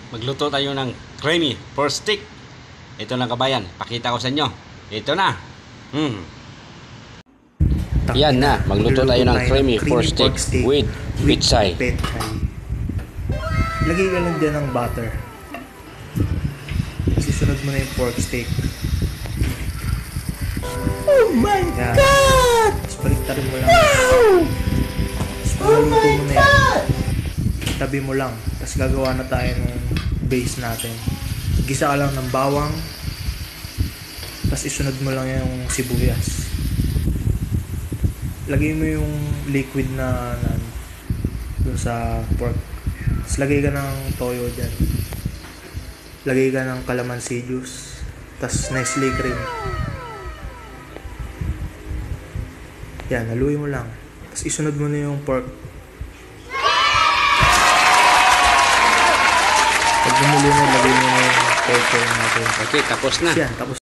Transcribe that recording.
Magluto tayo ng creamy pork stick. Ito lang kabayan, pakita ko sa inyo. Ito na. Yan na, magluto tayo ng creamy pork stick with pitsay. Lagay ka lang dyan ng butter. Sisunod mo na yung pork steak. Oh my God! Tapos baliktarin mo lang. Tapos maluluto mo na yan. Tabi mo lang. Tapos gagawa na tayo ng base natin. Gisa ka lang ng bawang. Tapos isunod mo lang yung sibuyas. Lagay mo yung liquid na dun sa pork. Tapos lagay ka ng toyo dyan. Lagay ka ng calamansi juice. Tapos Nestle cream. Yan, haluin mo lang. Tapos isunod mo na yung pork. Pag gumulo na, lagay mo na yung pork natin. Okay, tapos na. Yan, tapos